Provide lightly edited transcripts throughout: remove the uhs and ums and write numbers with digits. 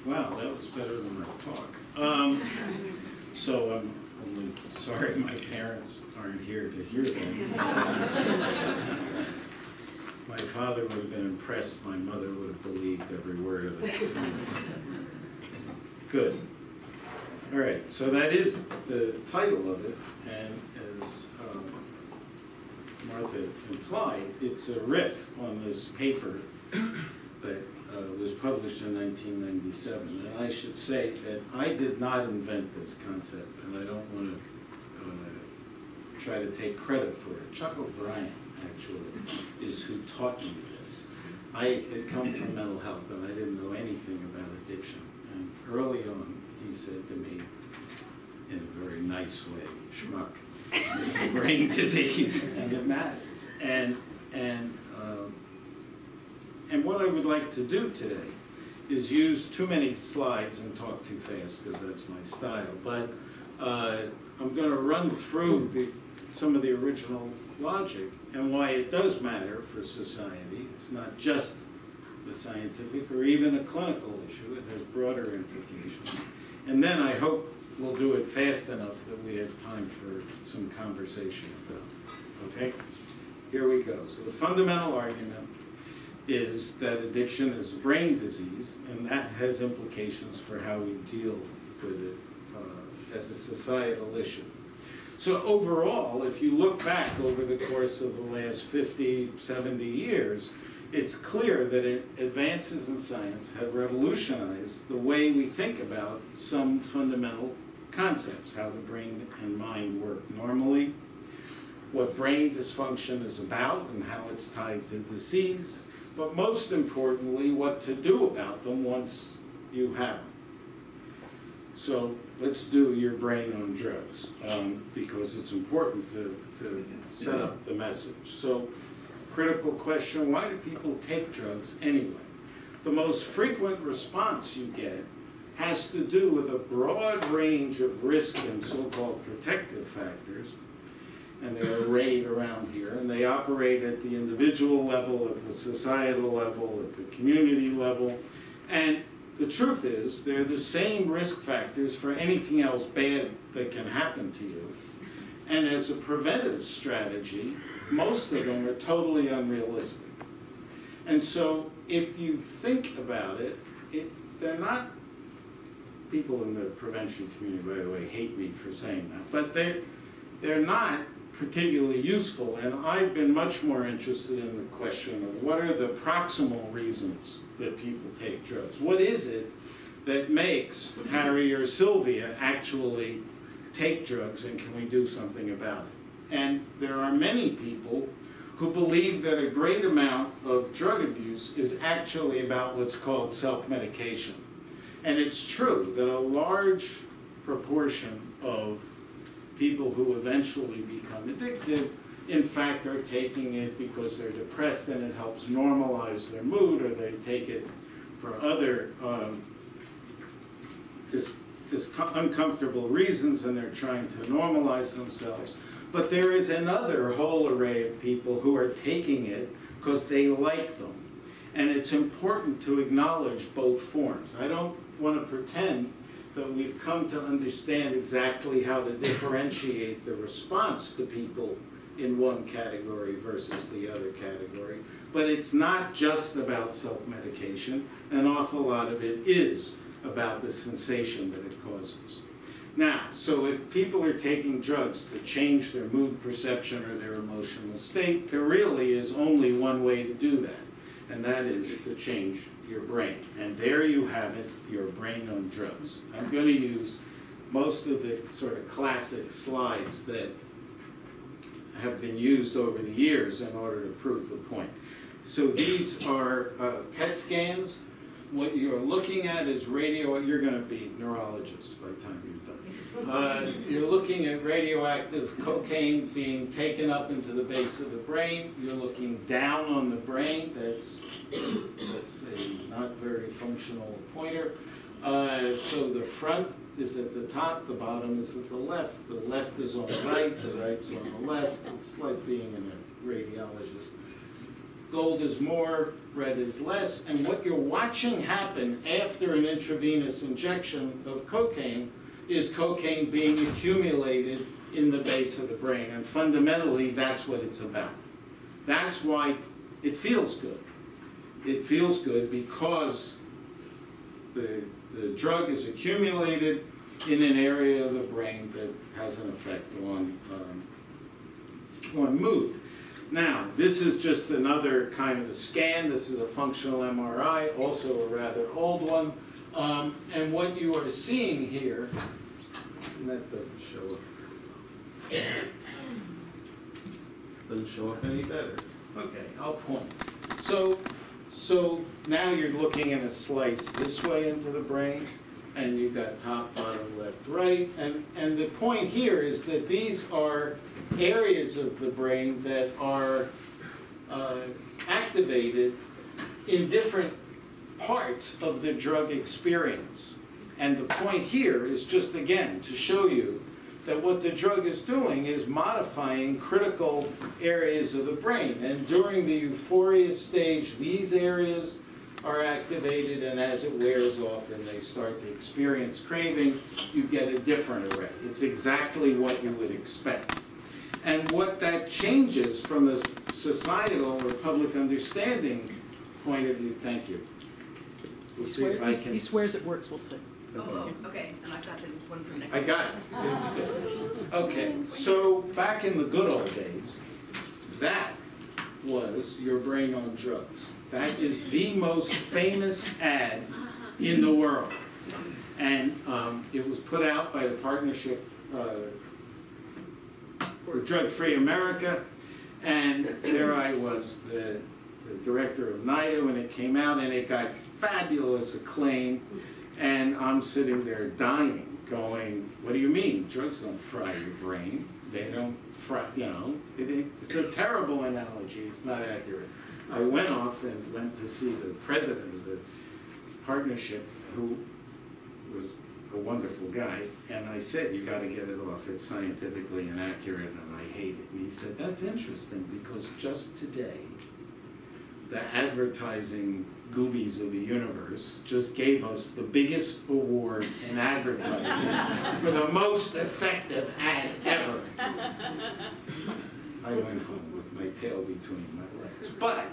Wow, that was better than my talk. So I'm only sorry my parents aren't here to hear that. My father would have been impressed. My mother would have believed every word of it. Good. All right, so that is the title of it, and as Martha implied, it's a riff on this paper that was published in 1997. And I should say that I did not invent this concept, and I don't want to try to take credit for it. Chuck O'Brien, actually, is who taught me this. I had come from mental health, and I didn't know anything about addiction. And early on, he said to me, in a very nice way, schmuck, it's a brain disease, and it matters. And what I would like to do today is use too many slides and talk too fast, because that's my style. But I'm going to run through some of the original logic and why it does matter for society. It's not just the scientific or even a clinical issue. It has broader implications. And then I hope we'll do it fast enough that we have time for some conversation about it. Okay? Here we go. So the fundamental argument is that addiction is a brain disease, and that has implications for how we deal with it as a societal issue. So overall, if you look back over the course of the last 50, 70 years, it's clear that advances in science have revolutionized the way we think about some fundamental concepts, how the brain and mind work normally, what brain dysfunction is about and how it's tied to disease, but most importantly, what to do about them once you have them. So let's do your brain on drugs, because it's important to set up the message. So critical question, why do people take drugs anyway? The most frequent response you get has to do with a broad range of risk and so-called protective factors, and they're arrayed around here, and they operate at the individual level, at the societal level, at the community level, and the truth is they're the same risk factors for anything else bad that can happen to you. And as a preventive strategy, most of them are totally unrealistic. And so if you think about it, they're not, people in the prevention community, by the way, hate me for saying that, but they're not particularly useful, and I've been much more interested in the question of what are the proximal reasons that people take drugs. What is it that makes Harry or Sylvia actually take drugs, and can we do something about it? And there are many people who believe that a great amount of drug abuse is actually about what's called self-medication. And it's true that a large proportion of people who eventually become addicted, in fact, are taking it because they're depressed and it helps normalize their mood, or they take it for other uncomfortable reasons, and they're trying to normalize themselves. But there is another whole array of people who are taking it because they like them. And it's important to acknowledge both forms. I don't want to pretend that we've come to understand exactly how to differentiate the response to people in one category versus the other category. But it's not just about self-medication. An awful lot of it is about the sensation that it causes. Now, so if people are taking drugs to change their mood perception or their emotional state, there really is only one way to do that, and that is to change your brain. And there you have it, your brain on drugs. I'm going to use most of the sort of classic slides that have been used over the years in order to prove the point. So these are PET scans. What you're looking at is radio. You're going to be neurologists by the time you're done. You're looking at radioactive cocaine being taken up into the base of the brain. You're looking down on the brain. That's a not very functional pointer. So the front is at the top, the bottom is at the left. The left is on the right, the right's on the left. It's like being a radiologist. gold is more, red is less, and what you're watching happen after an intravenous injection of cocaine is cocaine being accumulated in the base of the brain, and fundamentally that's what it's about. That's why it feels good. It feels good because the drug is accumulated in an area of the brain that has an effect on mood. Now, this is just another kind of a scan. This is a functional MRI, also a rather old one. And what you are seeing here, and that doesn't show up. Doesn't show up any better. Okay, I'll point. So now you're looking at a slice this way into the brain, and you've got top, bottom, left, right. And the point here is that these are areas of the brain that are activated in different parts of the drug experience. And the point here is just, again, to show you that what the drug is doing is modifying critical areas of the brain. And during the euphoria stage, these areas are activated, and as it wears off and they start to experience craving, you get a different array. It's exactly what you would expect. And what that changes from a societal or public understanding point of view, thank you. We'll see if I can. He swears it works, we'll see. Oh, okay, and I've got the one from next. I got it. It's good. Okay, so back in the good old days, that was your brain on drugs. That is the most famous ad in the world. And it was put out by the Partnership for Drug-Free America. And there I was, the director of NIDA when it came out, and it got fabulous acclaim. And I'm sitting there dying, going, what do you mean? Drugs don't fry your brain. They don't fry, you know. It's a terrible analogy. It's not accurate. I went off and went to see the president of the partnership, who was a wonderful guy, and I said, you got to get it off. It's scientifically inaccurate, and I hate it. And he said, that's interesting, because just today, the advertising goobies of the universe just gave us the biggest award in advertising for the most effective ad ever. I went home with my tail between my legs. But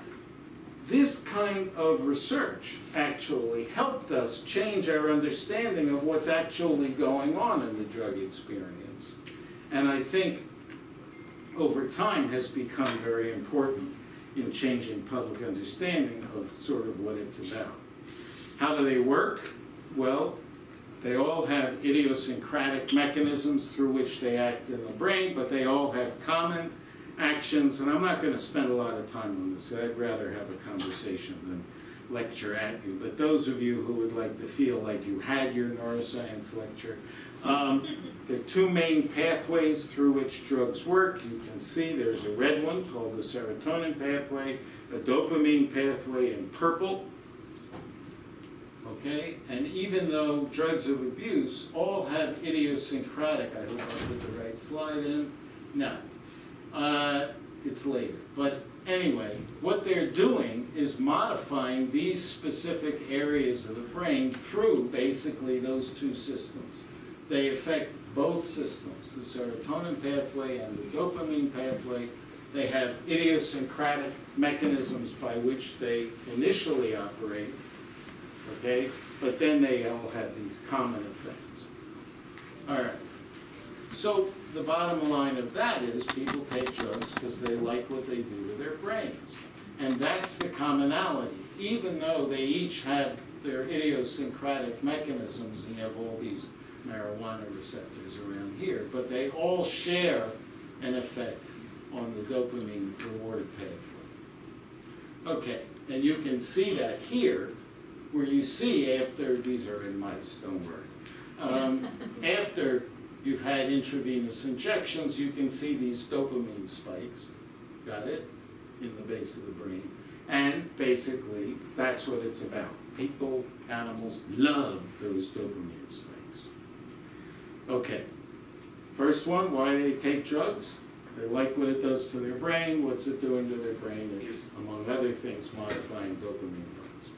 this kind of research actually helped us change our understanding of what's actually going on in the drug experience. And I think over time has become very important in changing public understanding of sort of what it's about. How do they work? Well, they all have idiosyncratic mechanisms through which they act in the brain, but they all have common actions, and I'm not going to spend a lot of time on this. I'd rather have a conversation than lecture at you. But those of you who would like to feel like you had your neuroscience lecture, there are two main pathways through which drugs work. You can see there's a red one called the serotonin pathway, a dopamine pathway in purple. Okay, and even though drugs of abuse all have idiosyncratic, I hope I put the right slide in. No, it's later. But anyway, what they're doing is modifying these specific areas of the brain through basically those two systems. They affect both systems, the serotonin pathway and the dopamine pathway. They have idiosyncratic mechanisms by which they initially operate, okay? But then they all have these common effects. All right. So the bottom line of that is people take drugs because they like what they do to their brains. And that's the commonality. Even though they each have their idiosyncratic mechanisms, and you have all these marijuana receptors around here, but they all share an effect on the dopamine reward pathway. Okay, and you can see that here, where you see after, these are in mice, don't worry, after you've had intravenous injections, you can see these dopamine spikes, got it, in the base of the brain. And basically, that's what it's about. People, animals love those dopamine spikes. Okay, first one, why do they take drugs? They like what it does to their brain. What's it doing to their brain? It's, among other things, modifying dopamine levels.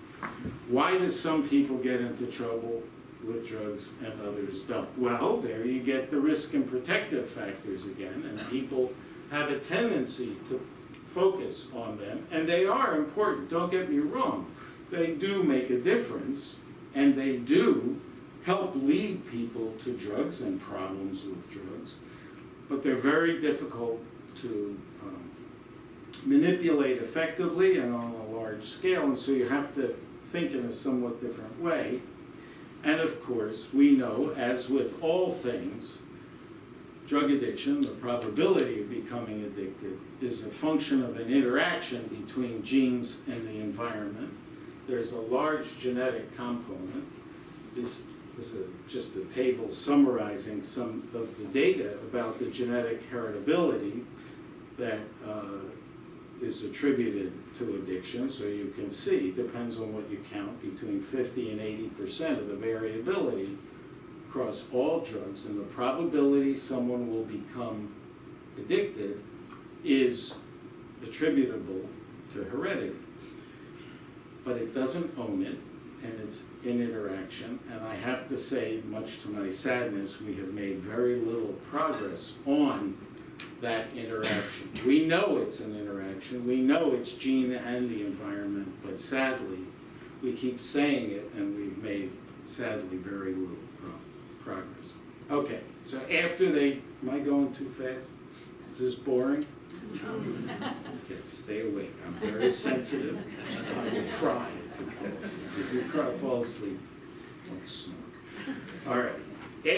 Why do some people get into trouble with drugs and others don't? Well, there you get the risk and protective factors again, and people have a tendency to focus on them, and they are important, don't get me wrong. They do make a difference, and they do help lead people to drugs and problems with drugs, but they're very difficult to manipulate effectively and on a large scale, and so you have to think in a somewhat different way. And of course, we know, as with all things, drug addiction, the probability of becoming addicted, is a function of an interaction between genes and the environment. There's a large genetic component. This is just a table summarizing some of the data about the genetic heritability that is attributed to addiction. So you can see, depends on what you count, between 50 and 80% of the variability across all drugs, and the probability someone will become addicted is attributable to heredity. But it doesn't own it, and it's in interaction, and I have to say, much to my sadness, we have made very little progress on that interaction. We know it's an interaction, we know it's gene and the environment, but sadly, we keep saying it, and we've made, sadly, very little progress. Okay, so after they, am I going too fast? Is this boring? Okay, stay awake. I'm very sensitive. I will cry if you fall asleep. If you fall asleep, don't snore. All right.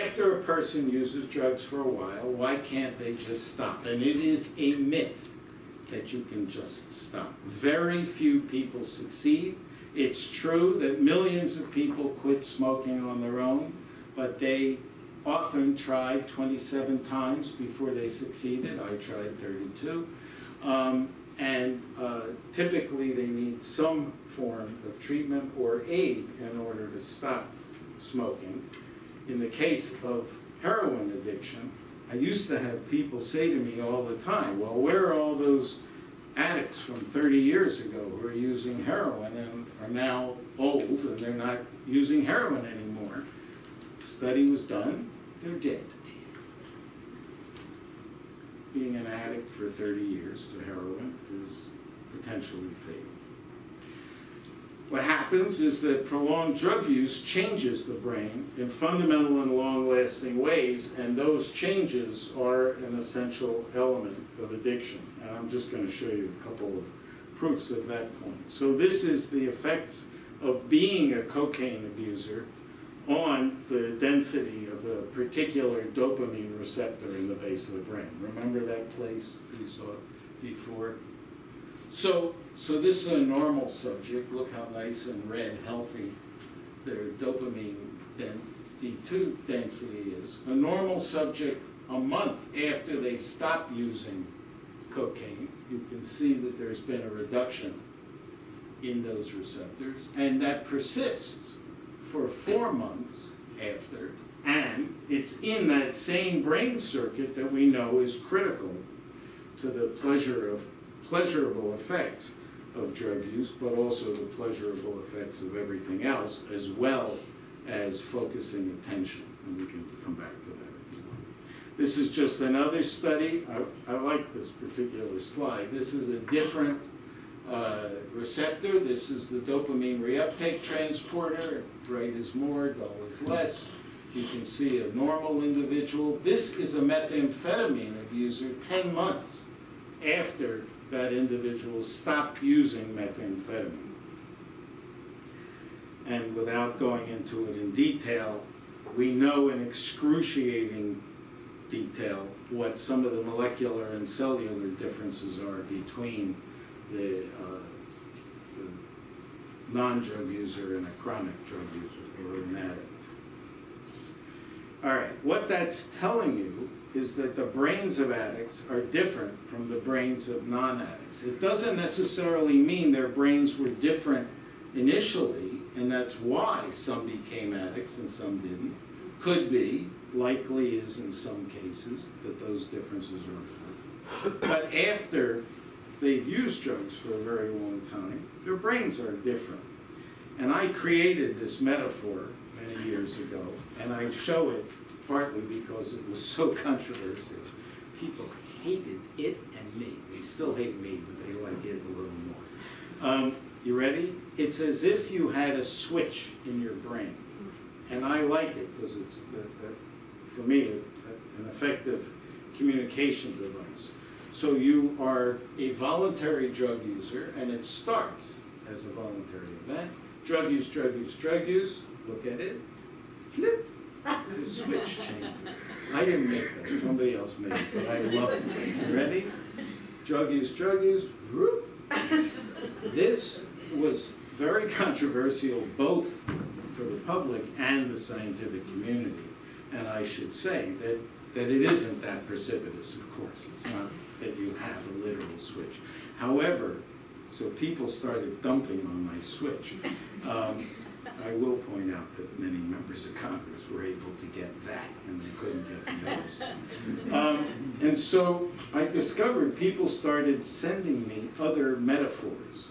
After a person uses drugs for a while, why can't they just stop? And it is a myth that you can just stop. Very few people succeed. It's true that millions of people quit smoking on their own, but they often tried 27 times before they succeeded. I tried 32. Typically they need some form of treatment or aid in order to stop smoking. In the case of heroin addiction, I used to have people say to me all the time, well, where are all those addicts from 30 years ago who are using heroin and are now old and they're not using heroin anymore? Study was done, they're dead. Being an addict for 30 years to heroin is potentially fatal. What happens is that prolonged drug use changes the brain in fundamental and long-lasting ways, and those changes are an essential element of addiction. And I'm just going to show you a couple of proofs of that point. So this is the effects of being a cocaine abuser on the density of a particular dopamine receptor in the base of the brain. Remember that place you saw before? So this is a normal subject. Look how nice and red, healthy their dopamine D2 density is. A normal subject, a month after they stop using cocaine, you can see that there's been a reduction in those receptors, and that persists for 4 months after, and it's in that same brain circuit that we know is critical to the pleasurable effects of drug use, but also the pleasurable effects of everything else, as well as focusing attention. And we can come back to that if you want. This is just another study. I like this particular slide. This is a different receptor. This is the dopamine reuptake transporter. Bright is more, dull is less. You can see a normal individual. This is a methamphetamine abuser 10 months after that individual stopped using methamphetamine. And without going into it in detail, we know in excruciating detail what some of the molecular and cellular differences are between the non-drug user and a chronic drug user or an addict. All right, what that's telling you is that the brains of addicts are different from the brains of non-addicts. It doesn't necessarily mean their brains were different initially, and that's why some became addicts and some didn't. Could be, likely is in some cases, that those differences are important. But after they've used drugs for a very long time, their brains are different. And I created this metaphor many years ago, and I show it partly because it was so controversial. People hated it and me. They still hate me, but they like it a little more. You ready? It's as if you had a switch in your brain. And I like it because it's, for me, an effective communication device. So you are a voluntary drug user, and it starts as a voluntary event. Drug use, drug use, drug use. Look at it. Flip. The switch changes. I didn't make that. Somebody else made it, but I love it. You ready? Drug use, drug use. Whoop. This was very controversial both for the public and the scientific community. And I should say that it isn't that precipitous, of course. It's not that you have a literal switch. However, so people started dumping on my switch. I will point out that many members of Congress were able to get that, and they couldn't get the other stuff. And so I discovered people started sending me other metaphors.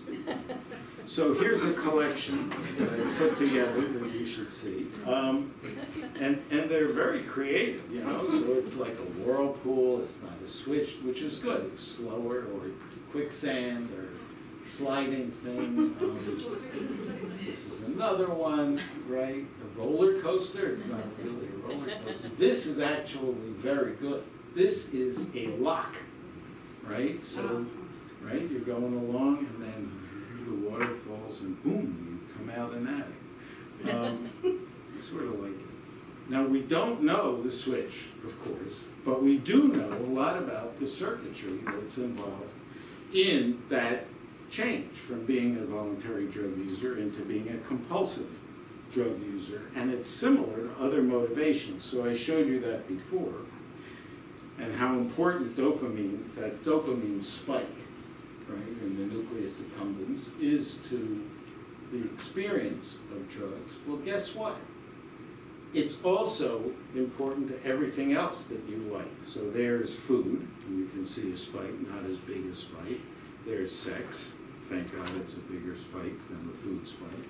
So here's a collection that I put together that you should see. And they're very creative, you know, so it's like a whirlpool, it's not a switch, which is good. It's slower, or quicksand, or sliding thing. This is another one, right? A roller coaster. It's not really a roller coaster. This is actually very good. This is a lock, right? So, right, you're going along, and then the water falls, and boom, you come out an attic. Sort of like it. Now, we don't know the switch, of course, but we do know a lot about the circuitry that's involved in that change from being a voluntary drug user into being a compulsive drug user, and it's similar to other motivations. So I showed you that before, and how important dopamine, that dopamine spike, right, in the nucleus accumbens, is to the experience of drugs. Well, guess what? It's also important to everything else that you like. So there's food, and you can see a spike, not as big a spike. There's sex. Thank God it's a bigger spike than the food spike.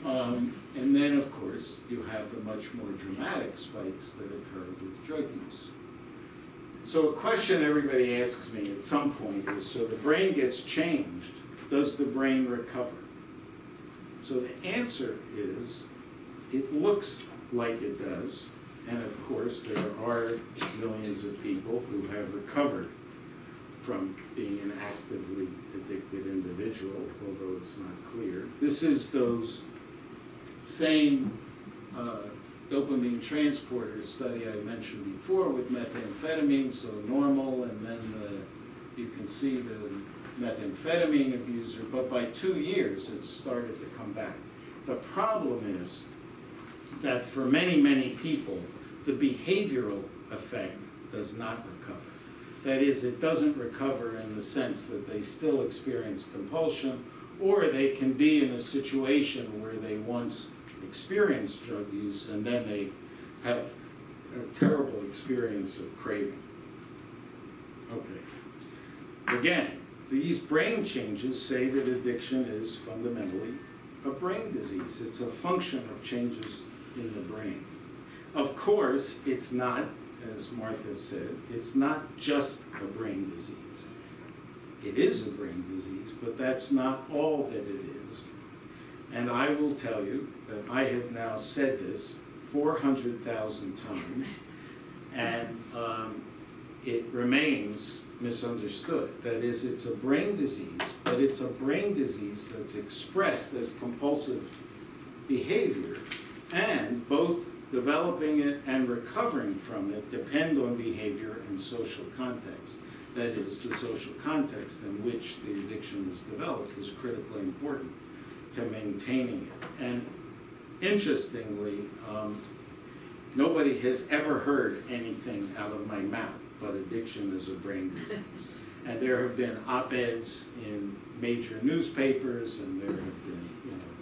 And then, of course, you have the much more dramatic spikes that occur with drug use. So a question everybody asks me at some point is, so the brain gets changed, does the brain recover? So the answer is, it looks like it does, and of course there are millions of people who have recovered from being an actively addicted individual, although it's not clear. This is those same dopamine transporter study I mentioned before with methamphetamine, so normal, and then you can see the methamphetamine abuser, but by 2 years it started to come back. The problem is that for many, many people, the behavioral effect does not recover. That is, it doesn't recover in the sense that they still experience compulsion, or they can be in a situation where they once experienced drug use and then they have a terrible experience of craving. Okay. Again, these brain changes say that addiction is fundamentally a brain disease. It's a function of changes in the brain. Of course, it's not, as Martha said, it's not just a brain disease. It is a brain disease, but that's not all that it is. And I will tell you that I have now said this 400,000 times, and it remains misunderstood. That is, it's a brain disease, but it's a brain disease that's expressed as compulsive behavior, and both developing it and recovering from it depend on behavior and social context. That is, the social context in which the addiction is developed is critically important to maintaining it. And interestingly, nobody has ever heard anything out of my mouth but addiction is a brain disease. And there have been op-eds in major newspapers, and there have been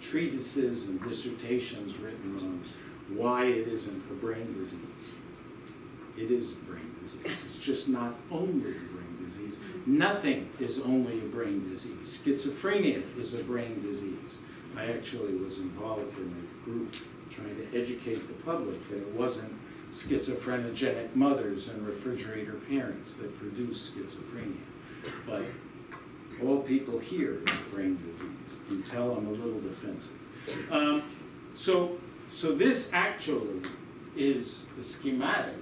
treatises and dissertations written on why it isn't a brain disease. It is a brain disease. It's just not only a brain disease. Nothing is only a brain disease. Schizophrenia is a brain disease. I actually was involved in a group trying to educate the public that it wasn't schizophrenogenic mothers and refrigerator parents that produce schizophrenia. But all people hear is brain disease. You can tell I'm a little defensive. So this actually is the schematic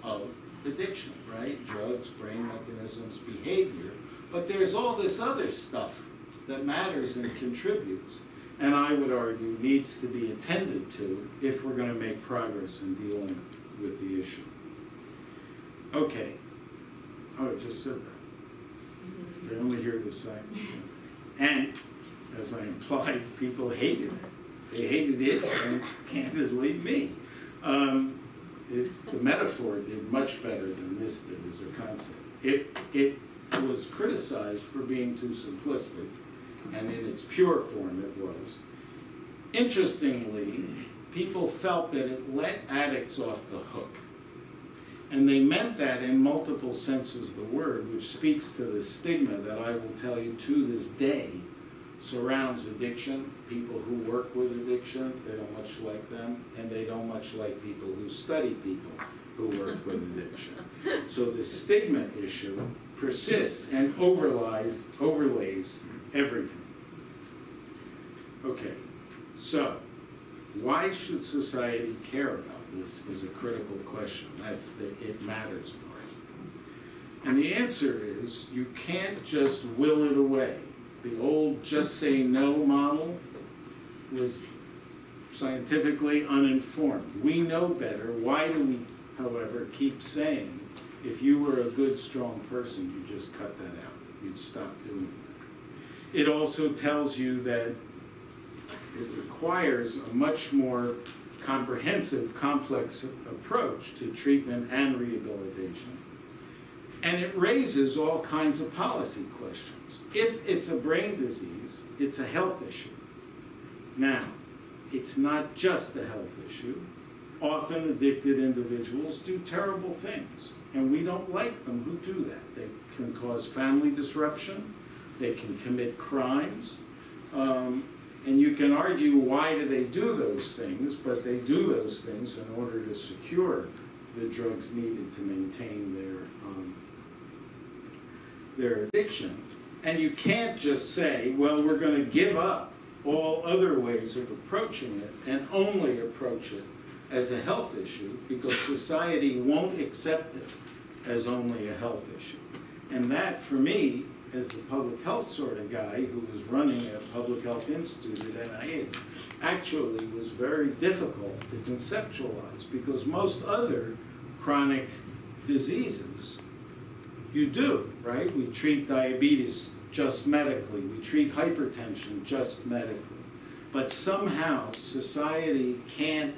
of addiction, right? Drugs, brain mechanisms, behavior. But there's all this other stuff that matters and contributes, and I would argue needs to be attended to if we're going to make progress in dealing with the issue. Okay. Oh, I just said that. They only hear the side. And, as I implied, people hated it. They hated it, and candidly, me. The metaphor did much better than this did as a concept. It was criticized for being too simplistic, and in its pure form it was. Interestingly, people felt that it let addicts off the hook. And they meant that in multiple senses of the word, which speaks to the stigma that I will tell you to this day surrounds addiction. People who work with addiction, they don't much like them, and they don't much like people who study people who work with addiction. So the stigma issue persists and overlays everything. Okay, so why should society care about this is a critical question. That's the it matters part. And the answer is you can't just will it away. The old just say no model was scientifically uninformed. We know better. Why do we, however, keep saying if you were a good, strong person, you just cut that out. You'd stop doing that. It also tells you that it requires a much more comprehensive, complex approach to treatment and rehabilitation. And it raises all kinds of policy questions. If it's a brain disease, it's a health issue. Now, it's not just a health issue. Often addicted individuals do terrible things, and we don't like them who do that. They can cause family disruption, they can commit crimes, and you can argue why do they do those things, but they do those things in order to secure the drugs needed to maintain their addiction. And you can't just say, well, we're going to give up all other ways of approaching it and only approach it as a health issue because society won't accept it as only a health issue. And that, for me, as the public health sort of guy who was running a public health institute at NIH, actually was very difficult to conceptualize because most other chronic diseases you do, right? We treat diabetes just medically. We treat hypertension just medically. But somehow society can't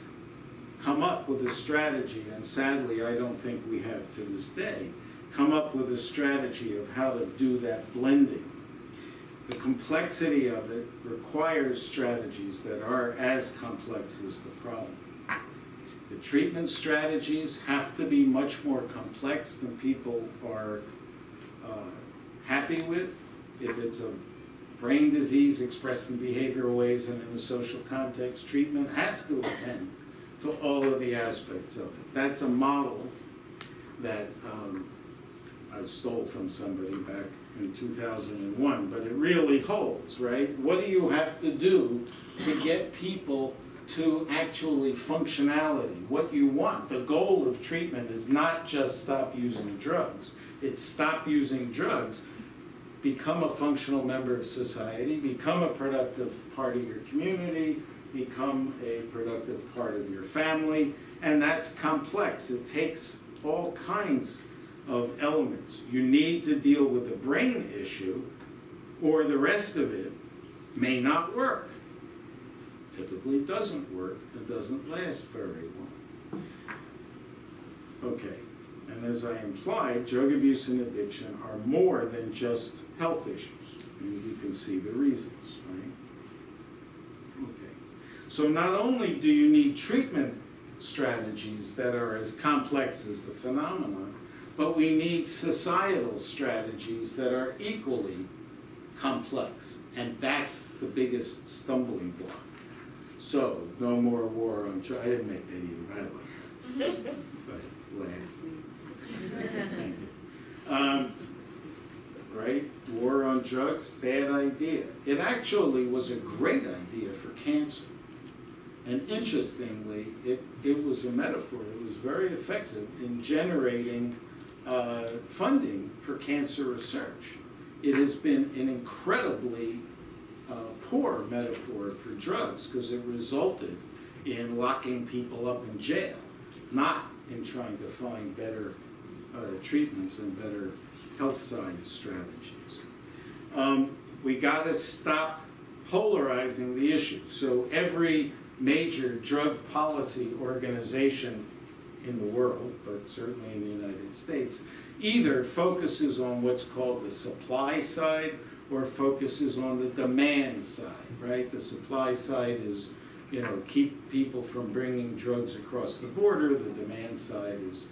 come up with a strategy, and sadly I don't think we have to this day, come up with a strategy of how to do that blending. The complexity of it requires strategies that are as complex as the problem. The treatment strategies have to be much more complex than people are happy with. If it's a brain disease expressed in behavioral ways and in a social context, treatment has to attend to all of the aspects of it. That's a model that I stole from somebody back in 2001, but it really holds, right? What do you have to do to get people to actually functionality, what you want? The goal of treatment is not just stop using drugs. It's stop using drugs, become a functional member of society, become a productive part of your community, become a productive part of your family, and that's complex. It takes all kinds of elements. You need to deal with the brain issue, or the rest of it may not work. Typically it doesn't work, it doesn't last very long. Okay, and as I implied, drug abuse and addiction are more than just health issues. And you can see the reasons, right? Okay, so not only do you need treatment strategies that are as complex as the phenomenon, but we need societal strategies that are equally complex, and that's the biggest stumbling block. So, no more war on drugs. I didn't make that either, I like that. But laugh. Thank you. Right? War on drugs, bad idea. It actually was a great idea for cancer. And interestingly, it was a metaphor. It was very effective in generating funding for cancer research. It has been an incredibly poor metaphor for drugs because it resulted in locking people up in jail, not in trying to find better treatments and better health science strategies. We got to stop polarizing the issue. So every major drug policy organization in the world, but certainly in the United States, either focuses on what's called the supply side or focuses on the demand side, right? The supply side is, keep people from bringing drugs across the border. The demand side is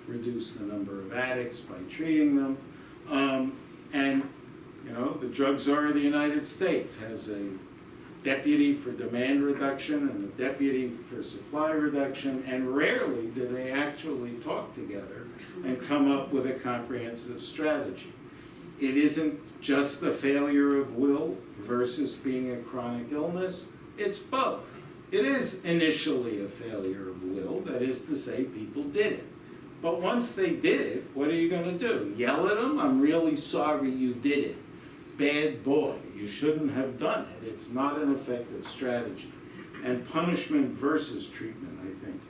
reduce the number of addicts by treating them. The drug czar of the United States has a deputy for demand reduction and a deputy for supply reduction, and rarely do they actually talk together and come up with a comprehensive strategy. It isn't just the failure of will versus being a chronic illness, it's both. It is initially a failure of will, that is to say, people did it. But once they did it, what are you going to do? Yell at them? I'm really sorry you did it. Bad boy, you shouldn't have done it. It's not an effective strategy. And punishment versus treatment, I think,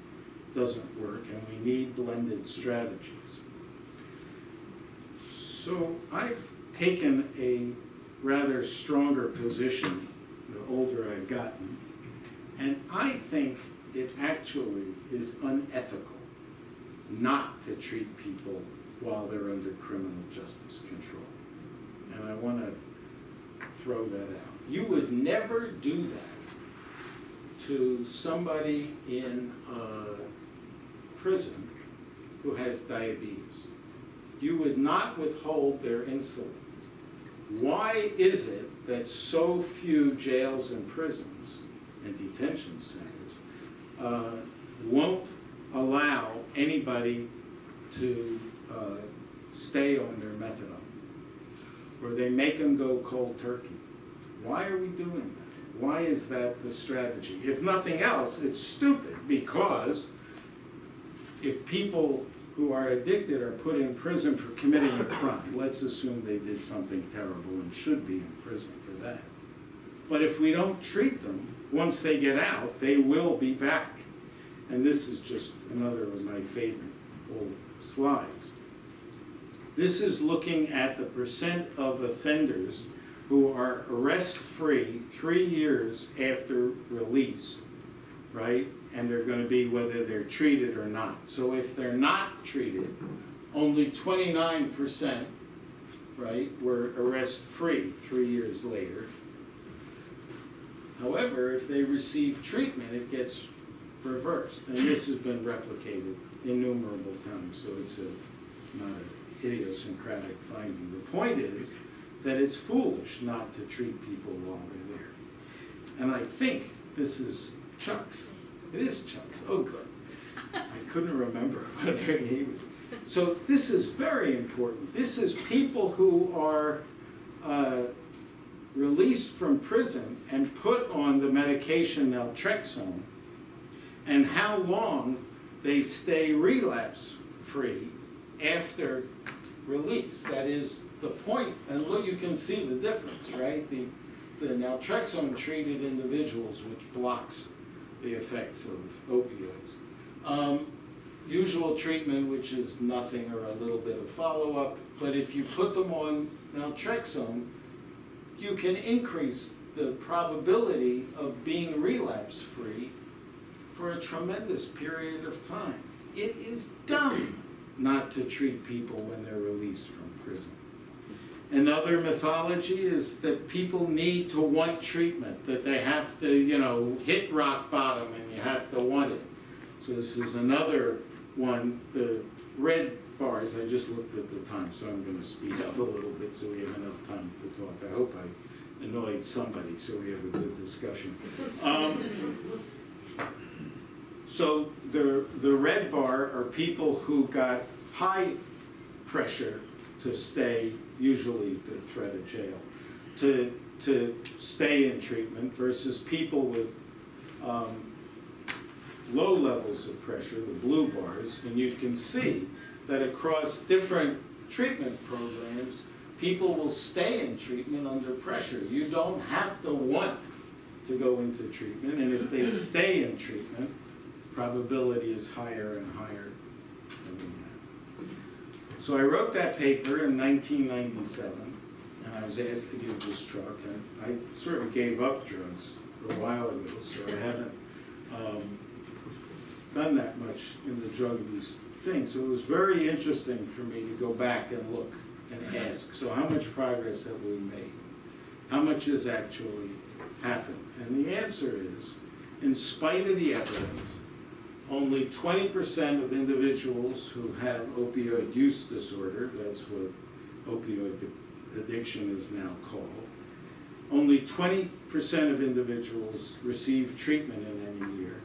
doesn't work, and we need blended strategies. So I've taken a rather stronger position the older I've gotten, and I think it actually is unethical not to treat people while they're under criminal justice control. And I want to throw that out. You would never do that to somebody in prison who has diabetes. You would not withhold their insulin. Why is it that so few jails and prisons and detention centers won't allow anybody to stay on their methadone? Or they make them go cold turkey. Why are we doing that? Why is that the strategy? If nothing else, it's stupid, because if people who are addicted are put in prison for committing a crime, let's assume they did something terrible and should be in prison for that. But if we don't treat them, once they get out, they will be back. And this is just another of my favorite old slides. This is looking at the percent of offenders who are arrest-free 3 years after release, right? And they're going to be whether they're treated or not. So if they're not treated, only 29%, right, were arrest-free 3 years later. However, if they receive treatment, it gets reversed. And this has been replicated innumerable times, so it's not an idiosyncratic finding. The point is that it's foolish not to treat people while they're there. And I think this is Chuck's. It is Chuck's. Oh, good. I couldn't remember whether he was. So this is very important. This is people who are released from prison and put on the medication naltrexone, and how long they stay relapse-free after release. That is the point. And look, you can see the difference, right? The naltrexone-treated individuals, which blocks the effects of opioids. Usual treatment, which is nothing or a little bit of follow-up, but if you put them on naltrexone, you can increase the probability of being relapse-free for a tremendous period of time. It is dumb not to treat people when they're released from prison. Another mythology is that people need to want treatment, that they have to, hit rock bottom and you have to want it. So this is another one. The red bars, I just looked at the time, so I'm going to speed up a little bit so we have enough time to talk. I hope I annoyed somebody so we have a good discussion. So the red bar are people who got high pressure to stay, usually the threat of jail, to stay in treatment versus people with low levels of pressure, the blue bars, and you can see that across different treatment programs, people will stay in treatment under pressure. You don't have to want to go into treatment, and if they stay in treatment, probability is higher and higher than that. So I wrote that paper in 1997, and I was asked to give this talk, and I sort of gave up drugs a while ago, so I haven't done that much in the drug abuse thing. So it was very interesting for me to go back and look and ask, so how much progress have we made? How much has actually happened? And the answer is, in spite of the evidence, only 20% of individuals who have opioid use disorder, that's what opioid addiction is now called, only 20% of individuals receive treatment in any year.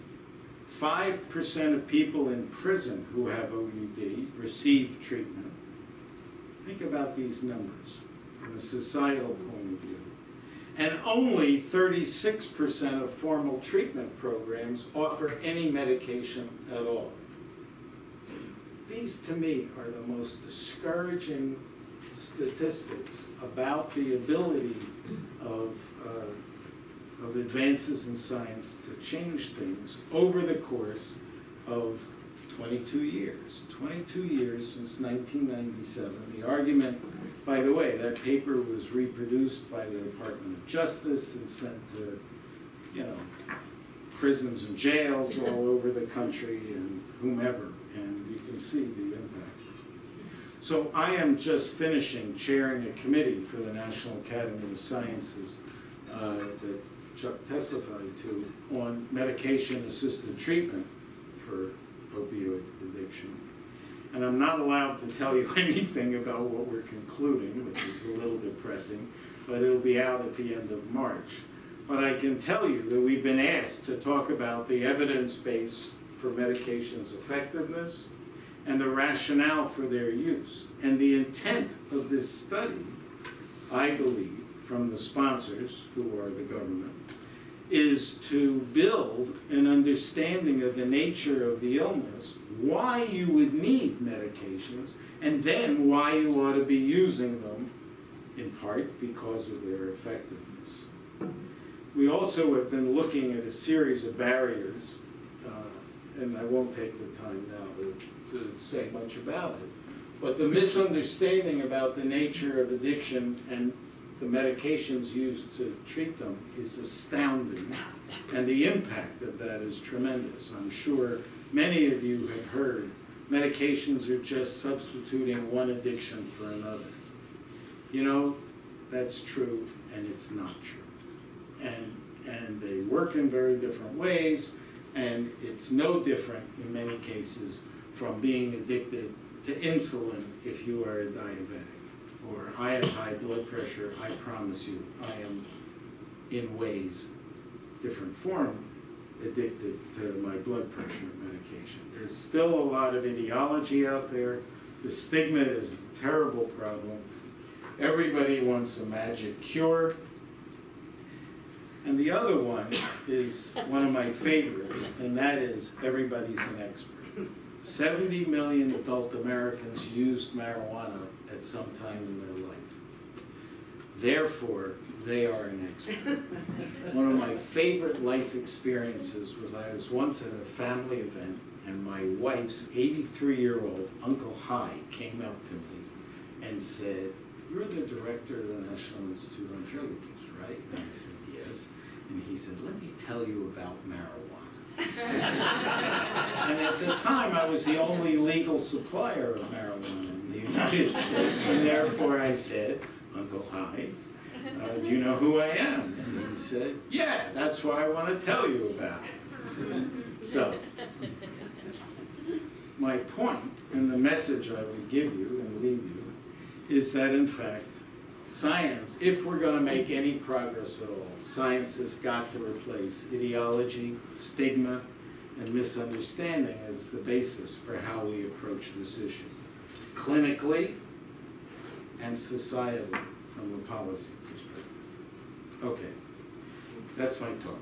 5% of people in prison who have OUD receive treatment. Think about these numbers from a societal point of view. And only 36% of formal treatment programs offer any medication at all. These, to me, are the most discouraging statistics about the ability of advances in science to change things over the course of 22 years. 22 years since 1997. The argument, by the way, that paper was reproduced by the Department of Justice and sent to, you know, prisons and jails all over the country and whomever, and you can see the impact. So I am just finishing chairing a committee for the National Academy of Sciences that Chuck testified to on medication-assisted treatment for opioid addiction. And I'm not allowed to tell you anything about what we're concluding, which is a little depressing, but it'll be out at the end of March. But I can tell you that we've been asked to talk about the evidence base for medication's effectiveness and the rationale for their use. And the intent of this study, I believe, from the sponsors, who are the government, is to build an understanding of the nature of the illness, why you would need medications, and then why you ought to be using them, in part because of their effectiveness. We also have been looking at a series of barriers, and I won't take the time now to say much about it, but the misunderstanding about the nature of addiction and the medications used to treat them is astounding, and the impact of that is tremendous. I'm sure many of you have heard medications are just substituting one addiction for another. You know, that's true, and it's not true. And they work in very different ways, and it's no different in many cases from being addicted to insulin if you are a diabetic. Or I have high blood pressure, I promise you, I am in ways, different form, addicted to my blood pressure medication. There's still a lot of ideology out there. The stigma is a terrible problem. Everybody wants a magic cure. And the other one is one of my favorites, and that is everybody's an expert. 70 million adult Americans used marijuana at some time in their life. Therefore, they are an expert. One of my favorite life experiences was I was once at a family event, and my wife's 83-year-old Uncle Hi came up to me and said, "You're the director of the National Institute on Drug Abuse, right?" And I said, "Yes." And he said, "Let me tell you about marijuana." And at the time, I was the only legal supplier of marijuana in the United States, and therefore I said, "Uncle Hi, do you know who I am?" And he said, "Yeah, that's why I want to tell you about it." So, my point and the message I would give you and leave you is that, in fact, science, if we're going to make any progress at all, science has got to replace ideology, stigma, and misunderstanding as the basis for how we approach this issue, clinically and societally, from a policy perspective. Okay, that's my talk.